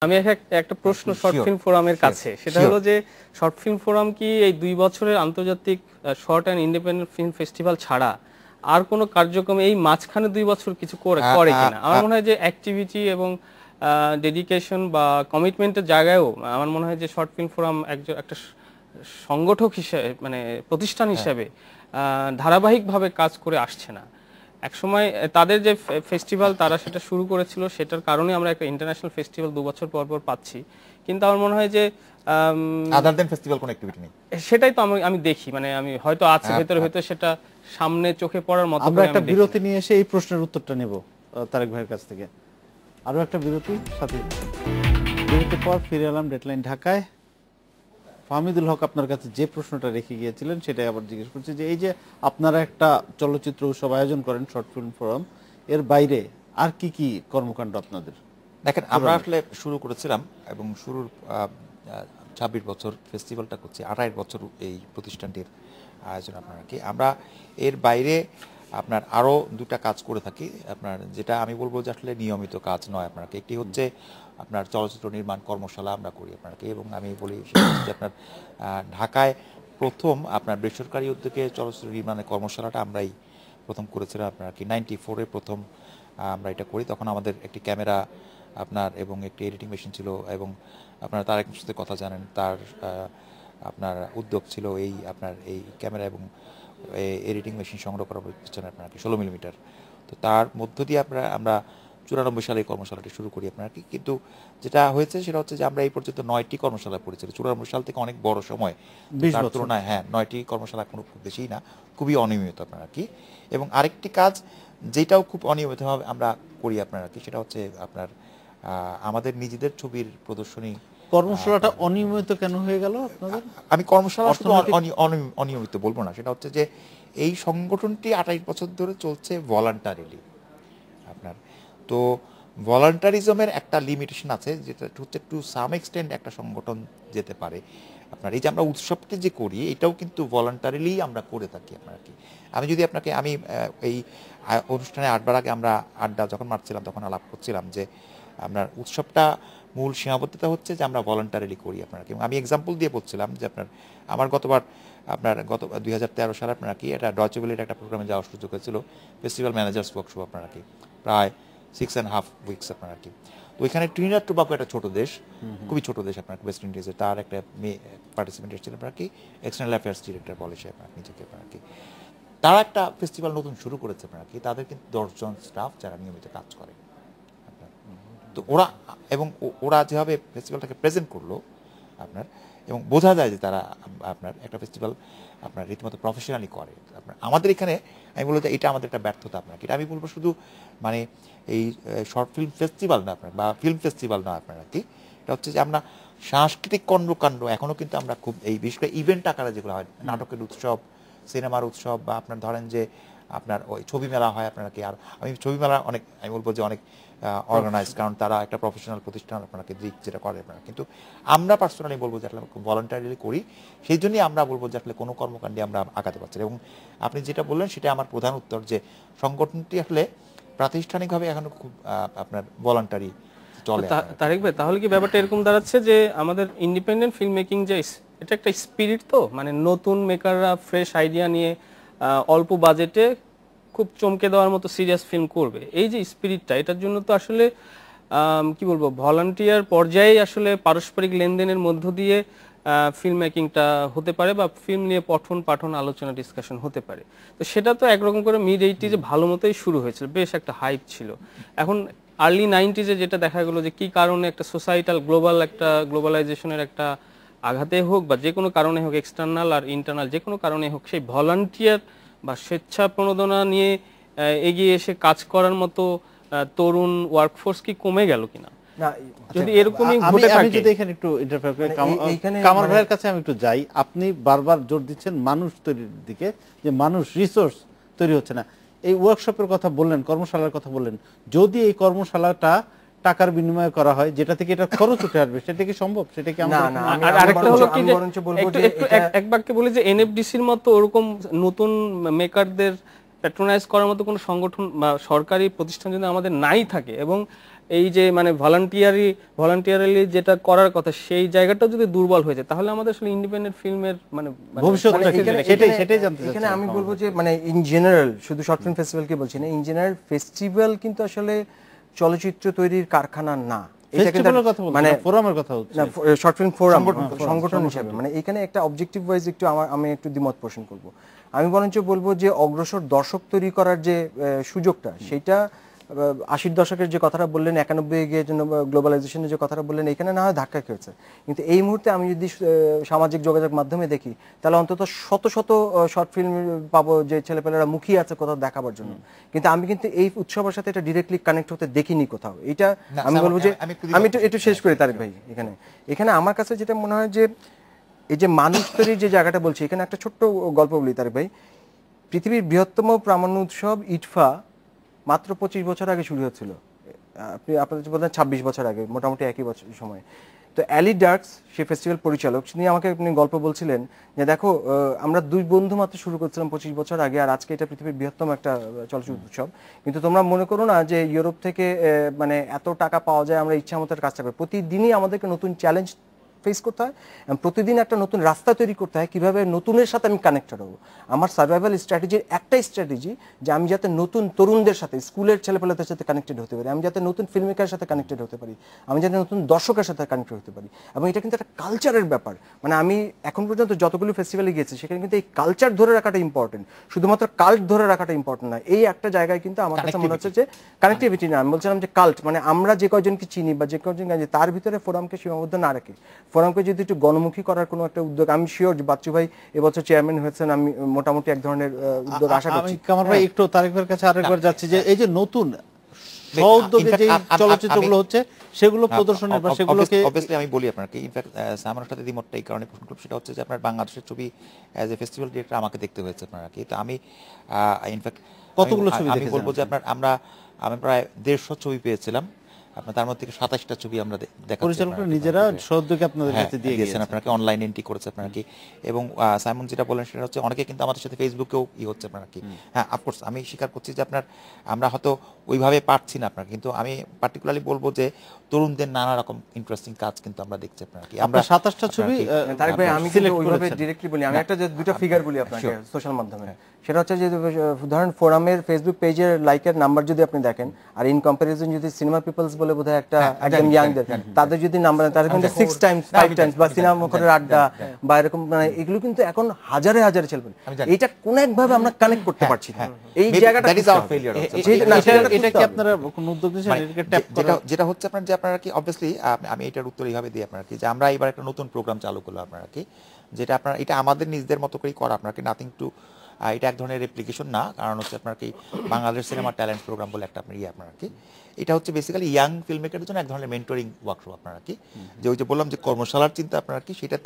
আমি একটা প্রশ্ন শর্ট ফিল্ম ফোরামের কাছে, সেটা হলো যে শর্ট ফিল্ম ফোরাম কি এই 2 বছরের আন্তর্জাতিক short and independent film festival ছাড়া আর কোনো কার্যক্রম এই মাঝখানে 2 বছর কিছু করে কিনা? আমার মনে হয় যে অ্যাক্টিভিটি এবং ডেডিকেশন বা কমিটমেন্টের জায়গায়ও আমার মনে হয় যে শর্ট ফিল্ম ফোরাম একটা সংগঠক হিসেবে, মানে প্রতিষ্ঠান হিসেবে ধারাবাহিকভাবে কাজ করে আসছে না। একসময় তাদের যে ফেস্টিভ্যাল তারা সেটা শুরু করেছিল, সেটার কারণে আমরা একটা ইন্টারন্যাশনাল ফেস্টিভ্যাল 2 বছর পর পর পাচ্ছি। কিন্তু আমার মনে হয় যে আদার দেন ফেস্টিভ্যাল কোনো অ্যাক্টিভিটি নেই, সেটাই তো আমি দেখি, মানে আমি হয়তো আছে ভেতরে হয়তো সেটা সামনে চোখে পড়ার মতো। আমরা একটা বিরতি নিয়ে এসে এই প্রশ্নের উত্তরটা নেব তারেক ভাইয়ের কাছ থেকে। আরো একটা বিরতি, সাথে বিরতির পর ফিরে এলাম ডেডলাইন ঢাকায়। ফাহমিদুল হক আপনার কাছে যে প্রশ্নটা রেখে গিয়েছিলেন সেটাই আবার জিজ্ঞেস করছি যে এই যে আপনারা একটা চলচ্চিত্র উৎসব আয়োজন করেন শর্ট ফিল্ম ফোরাম, এর বাইরে আর কি কি কর্মকাণ্ড আপনাদের? দেখেন আমরা আসলে শুরু করেছিলাম এবং শুরুর 26 বছর ফেস্টিভ্যালটা করছি, 28 বছর এই প্রতিষ্ঠানটির আয়োজন। আপনারা কি আমরা এর বাইরে আপনার আরও দুটা কাজ করে থাকি আপনার, যেটা আমি বলবো যে আসলে নিয়মিত কাজ নয় আপনাকে। একটি হচ্ছে আপনার চলচ্চিত্র নির্মাণ কর্মশালা আমরা করি আপনাকে, এবং আমি বলি যে আপনার ঢাকায় প্রথম আপনার বেসরকারি উদ্যোগে চলচ্চিত্র নির্মাণের কর্মশালাটা আমরাই প্রথম করেছিলাম আপনার কি 94-এ প্রথম আমরা এটা করি। তখন আমাদের একটি ক্যামেরা আপনার এবং একটি এডিটিং মেশিন ছিল, এবং আপনারা তার একজনের সাথে কথা জানেন, তার আপনার উদ্যোগ ছিল এই আপনার এই ক্যামেরা এবং এডিটিং মেশিন সংগ্রহ করার পিছনে আপনার কি 16 মিলিমিটার। তো তার মধ্য দিয়ে আমরা 94 সালে এই কর্মশালাটি শুরু করি আপনার কি। কিন্তু যেটা হয়েছে সেটা হচ্ছে যে আমরা এই পর্যন্ত 9টি কর্মশালা করেছি। 94 সাল থেকে অনেক বড় সময়, তার তুলনায় 9টি কর্মশালা কোনো খুব বেশি না, খুবই অনিয়মিত আপনার কি। এবং আরেকটি কাজ যেটাও খুব অনিয়মিতভাবে আমরা করি আপনার কি, সেটা হচ্ছে আপনার আমাদের নিজেদের ছবির প্রদর্শনী। কর্মশালাটা অনিয়মিত কেন হয়ে গেল আপনাদের? আমি কর্মশালা শুধু অনিয়মিত বলবো না, সেটা হচ্ছে যে এই সংগঠনটি 28 বছর ধরে চলছে ভলান্টারিলি আপনার। তো ভলান্টারিজমের একটা লিমিটেশন আছে, যেটা হচ্ছে টু সাম এক্সটেন্ট একটা সংগঠন যেতে পারে আপনার। এই যে আমরা উৎসবটি যে করি এটাও কিন্তু ভলান্টারিলি আমরা করে থাকি আপনার কি। আমি যদি আপনাকে আমি এই অনুষ্ঠানে আড্ডার আগে আমরা আড্ডা যখন মারছিলাম তখন আলাপ করছিলাম যে আপনার উৎসবটা মূল সীমাবদ্ধতা হচ্ছে যে আমরা ভলান্টারিলি করি আপনার কি। আমি এক্সাম্পল দিয়ে বলছিলাম যে আমার গত 2013 সালে আপনার কি এটা ডয়চে ওয়েলের একটা প্রোগ্রামে যাওয়ার সুযোগ হয়েছিল, ফেস্টিভ্যাল ম্যানেজার্স ওয়ার্কশপ আপনার কি, প্রায় 6.5 উইকস আপনার কি। তো ওইখানে ট্রিনিডাদ টোবাগো একটা ছোট দেশ, খুবই ছোট দেশ আপনার ওয়েস্ট ইন্ডিজের, তার একটা মেয়ে পার্টিসিপেন্ট এসেছিল আপনার কি, এক্সটার্নাল অ্যাফেয়ার্স ডিরেক্টর বলে সে আপনার নিজেকে আপনার কি। তারা একটা ফেস্টিভ্যাল নতুন শুরু করেছে আপনার কি, তাদের কিন্তু 10 জন স্টাফ যারা নিয়মিত কাজ করে। তো ওরা যেভাবে ফেস্টিভ্যালটাকে প্রেজেন্ট করলো আপনার, এবং বোঝা যায় যে তারা আপনার একটা ফেস্টিভ্যাল আপনার রীতিমতো প্রফেশনালি করে আপনার। আমাদের এখানে আমি বলবো যে এটা আমাদের একটা ব্যর্থতা আপনার, এটা আমি বলবো শুধু মানে এই শর্ট ফিল্ম ফেস্টিভ্যাল না আপনার, বা ফিল্ম ফেস্টিভ্যাল না আপনার কি, এটা হচ্ছে যে আমরা সাংস্কৃতিক কর্মকাণ্ড এখনও কিন্তু আমরা খুব এই বিশেষ করে ইভেন্ট আকারে যেগুলো হয়, নাটকের উৎসব, সিনেমার উৎসব, বা আপনার ধরেন যে আপনার ওই ছবি মেলা হয় আপনারা কি। আর আমি ছবি মেলা অনেক আমি বলবো যে অনেক অর্গানাইজ, কারণ তারা একটা প্রফেশনাল প্রতিষ্ঠান আপনাকে দিক যেটা করে আপনারা। কিন্তু আমরা পার্সোনালি বলবো যে আসলে খুব ভলান্টারিলি করি, সেই জন্যই আমরা বলবো যে আসলে কোনো কর্মকাণ্ডে আমরা আগাতে পারছি। এবং আপনি যেটা বললেন সেটা আমার প্রধান উত্তর, যে সংগঠনটি আসলে প্রাতিষ্ঠানিকভাবে এখন খুব আপনার ভলান্টারি চলে। তারেক ভাই, তাহলে কি ব্যাপারটা এরকম দাঁড়াচ্ছে যে আমাদের ইন্ডিপেন্ডেন্ট ফিল্ম মেকিং যে এটা একটা স্পিরিট, তো মানে নতুন মেকাররা ফ্রেশ আইডিয়া নিয়ে অল্প বাজেটে খুব চমকে দেওয়ার মতো সিরিয়াস ফিল্ম করবে, এই যে স্পিরিটটা, এটার জন্য তো আসলে কি বলবো, ভলান্টিয়ার পর্যায়ে আসলে পারস্পরিক লেনদেনের মধ্য দিয়ে ফিল্ম মেকিংটা হতে পারে, বা ফিল্ম নিয়ে পঠন পাঠন আলোচনা ডিসকাশন হতে পারে। তো সেটা তো একরকম করে মিড 80s ভালো মতোই শুরু হয়েছিল, বেশ একটা হাইপ ছিল। এখন আর্লি 90s যেটা দেখা গেলো যে কি কারণে একটা সোসাইটাল গ্লোবালাইজেশনের একটা আঘাতে হোক বা যে কোনো কারণে হোক, এক্সটার্নাল আর ইন্টারনাল যে কোনো কারণে হোক, সেই ভলান্টিয়ার বা স্বেচ্ছা প্রণোদনা নিয়ে এগিয়ে এসে কাজ করার মতো তরুণ ওয়ার্কফোর্স কি কমে গেল কিনা? যদি এরকমই ঘটে থাকে, আমি যদি এখানে একটু ইন্টারফেয়ার করি, কামাল ভাইয়ের কাছে আমি একটু যাই। আপনি বারবার জোর দিচ্ছেন মানুষ তৈরির দিকে, যে মানুষ রিসোর্স তৈরি হচ্ছে না। এই ওয়ার্কশপের কথা বললেন, কর্মশালার কথা বললেন, যদি এই কর্মশালাটা টাকার বিনিময়ে করা হয়, যেটা থেকে এটা খরচ উঠে আসবে, সেটা কি সম্ভব? সেটা কি আমরা আরেকটা হলো কি যে একটু এক বাক্যে বলি যে এনএফডিসির মতো ওরকম নতুন মেকারদের প্যাট্রোনাইজ করার মতো কোনো সংগঠন বা সরকারি প্রতিষ্ঠান যদি আমাদের নাই থাকে, এবং এই যে মানে ভলান্টিয়ারলি যেটা করার কথা সেই জায়গাটা যদি দুর্বল হয়ে যায় তাহলে আমাদের আসলে ইন্ডিপেন্ডেন্ট ফিল্মের ভবিষ্যৎটা কি? সেটাই জানতে এখানে চাচ্ছি। আমি বলবো যে মানে ইন জেনারেল শুধু শর্ট ফিল্ম ফেস্টিভ্যালকে বলছি না, ইন জেনারেল ফেস্টিভ্যাল কিন্তু আসলে চলচ্চিত্র তৈরির কারখানা না, এটা কিন্তু ফেস্টিভ্যালের কথা বলছি মানে না, ফোরামের কথা হচ্ছে। না শর্ট ফিল্ম ফোরাম সংগঠন হিসেবে মানে এখানে একটা অবজেক্টিভ ওয়াইজ একটু আমি একটু দ্বিমত পোষণ করব। আমি বরঞ্চ বলবো যে অগ্রসর দর্শক তৈরি করার যে সুযোগটা সেটা 80-র দশকের যে কথাটা বললেন, 91 গিয়ে জন্য গ্লোবালাইজেশনের যে কথাটা বললেন, এখানে না হয় ধাক্কা খেয়েছে, কিন্তু এই মুহূর্তে আমি যদি সামাজিক যোগাযোগ মাধ্যমে দেখি তাহলে অন্তত শত শত শর্ট ফিল্ম পাবো যে ছেলেপেলেরা মুখিয়ে আছে কোথাও দেখাবার জন্য, কিন্তু আমি কিন্তু এই উৎসবের সাথে এটা ডিরেক্টলি কানেক্ট হতে দেখিনি কোথাও। এটা আমি বলবো যে আমি একটু শেষ করি তারেক ভাই। এখানে আমার কাছে যেটা মনে হয় যে এই যে মানুষ তৈরির যে জায়গাটা বলছি, এখানে একটা ছোট্ট গল্প বলি তারেক ভাই। পৃথিবীর বৃহত্তম প্রামাণ্য উৎসব ইটফা মাত্র 25 বছর আগে শুরু হচ্ছিল, আপনাদের বলতেন 26 বছর আগে, মোটামুটি একই বছর সময়। তো অ্যালি ডার্কস সে ফেস্টিভ্যাল পরিচালক, তিনি আমাকে গল্প বলছিলেন যে দেখো আমরা দুই বন্ধু মাত্র শুরু করছিলাম 25 বছর আগে, আর আজকে এটা পৃথিবীর বৃহত্তম একটা চলচ্চিত্র উৎসব, কিন্তু তোমরা মনে করো না যে ইউরোপ থেকে মানে এত টাকা পাওয়া যায় আমরা ইচ্ছা মতো কাজটা করি। প্রতিদিনই আমাদেরকে নতুন চ্যালেঞ্জ ফেস করতে হয়, প্রতিদিন একটা নতুন রাস্তা তৈরি করতে হয় কিভাবে নতুনের সাথে আমি কানেক্টেড হবো। আমার সার্ভাইভাল স্ট্র্যাটেজির একটাই স্ট্র্যাটেজি যে আমি যাতে নতুন তরুণদের সাথে, স্কুলের ছেলেপেলেদের সাথে কানেক্টেড হতে পারি, আমি যাতে নতুন ফিল্ম মেকারের সাথে কানেক্টেড হতে পারি, আমি যাতে নতুন দর্শকের সাথে কানেক্টেড হতে পারি। এবং এটা কিন্তু একটা কালচারের ব্যাপার, মানে আমি এখন পর্যন্ত যতগুলো ফেস্টিভ্যালে গিয়েছি সেখানে কিন্তু এই কালচার ধরে রাখাটা ইম্পর্টেন্ট, শুধুমাত্র কাল্ট ধরে রাখাটা ইম্পর্টেন্ট না। এই একটা জায়গায় কিন্তু আমার কাছে মনে হচ্ছে যে কানেক্টিভিটি না, আমি বলছিলাম যে কাল্ট, মানে আমরা যে কয়জনকে চিনি বা যে কয়জন জানি তার ভিতরে ফোরামকে সীমাবদ্ধ না রেখে ফোরামকে যদি একটু গণমুখী করার কোনো একটা উদ্যোগ, আমি শিওর যে বাচ্চু ভাই এবছর চেয়ারম্যান হয়েছেন, আমি মোটামুটি এক ধরনের উদ্যোগ আশা করছি। আমি কামাল ভাই একটু তারেক ভাইয়ের কাছে আরেকবার যাচ্ছি যে এই যে নতুন সহউদ্যোগে যে চলচ্চিত্রগুলো হচ্ছে সেগুলো প্রদর্শনের বা সেগুলোকে অবভিয়াসলি আমি বলি আপনাকে, ইনফ্যাক্ট সামানের সাথে দ্বিমতটা এই কারণে প্রশ্ন করব, সেটা হচ্ছে যে আপনার বাংলাদেশের ছবি অ্যাজ এ ফেস্টিভ্যাল ডিরেক্টর আমাকে দেখতে হয়েছে আপনারা কি, তো আমি ইনফ্যাক্ট কতগুলো ছবি আমি দেখেছেন? বলবো যে আমি প্রায় 150 ছবি পেয়েছিলাম, আপনার তার মধ্যে থেকে 27টা ছবি আমরা দেখাচ্ছি। পরিচালকরা নিজেরা সহযোগে আপনাদের কাছে দিয়ে দিয়েছেন আপনাকে, অনলাইন এন্ট্রি করেছে আপনারা কি, এবং সাইমন যেটা বলেন সেটা হচ্ছে অনেকে কিন্তু আমাদের সাথে ফেসবুকেও হচ্ছে আপনারা কি। হ্যাঁ, অফকোর্স আমি স্বীকার করছি যে আমরা হয়তো ওইভাবে পারছি না আপনার, কিন্তু আমি পার্টিকুলারলি বলবো যে তরুণদের নানা রকম ইন্টারেস্টিং কাজ কিন্তু আমরা দেখছি আপনারা কি। আমরা 27টা ছবি তারেক ভাই আমি কিন্তু ওইভাবে ডিরেক্টলি বলি, আমি একটা যে দুটো ফিগার বলি আপনাকে সোশ্যাল মাধ্যমে, সেটা হচ্ছে যে ধরেন ফোরামের ফেসবুক পেজের লাইকের নাম্বার যদি আপনি দেখেন, আর ইন কম্পারিজন যদি সিনেমা পিপলস বলে বোধহয় একটা একদম ইয়াংদের, তাদের যদি নাম্বার তাদের কিন্তু 6 টাইমস 5 টাইমস বা সিনেমা মুখের আড্ডা বা এরকম, মানে এগুলো কিন্তু এখন হাজারে হাজারে চলবে, এটা কোন একভাবে আমরা কানেক্ট করতে পারছি না। এই জায়গাটা দ্যাট ইজ আওয়ার ফেলিয়ার। এটা কি আপনারা কোন উদ্যোগ নিয়েছেন এটাকে ট্যাপ করা? যেটা হচ্ছে আপনার যে আপনারা কি অবভিয়াসলি আমি এটার উত্তর এইভাবে দিই আপনারা কি, যে আমরা এবার একটা নতুন প্রোগ্রাম চালু করলাম আপনারা কি, যেটা আপনারা এটা আমাদের নিজেদের মতো করেই করা আপনারা কি, নাথিং টু, এটা এক ধরনের রেপ্লিকেশন না, কারণ হচ্ছে আপনার কি বাংলাদেশ সিনেমা ট্যালেন্ট প্রোগ্রাম বলে একটা আপনার আপনারা কি, এটা হচ্ছে বেসিক্যালি ইয়াং ফিল্ম মেকারের জন্য এক ধরনের মেন্টরিং ওয়ার্কশপ আপনারা কি, যে ওই যে বললাম যে কর্মশালার চিন্তা আপনারা কি, সেটা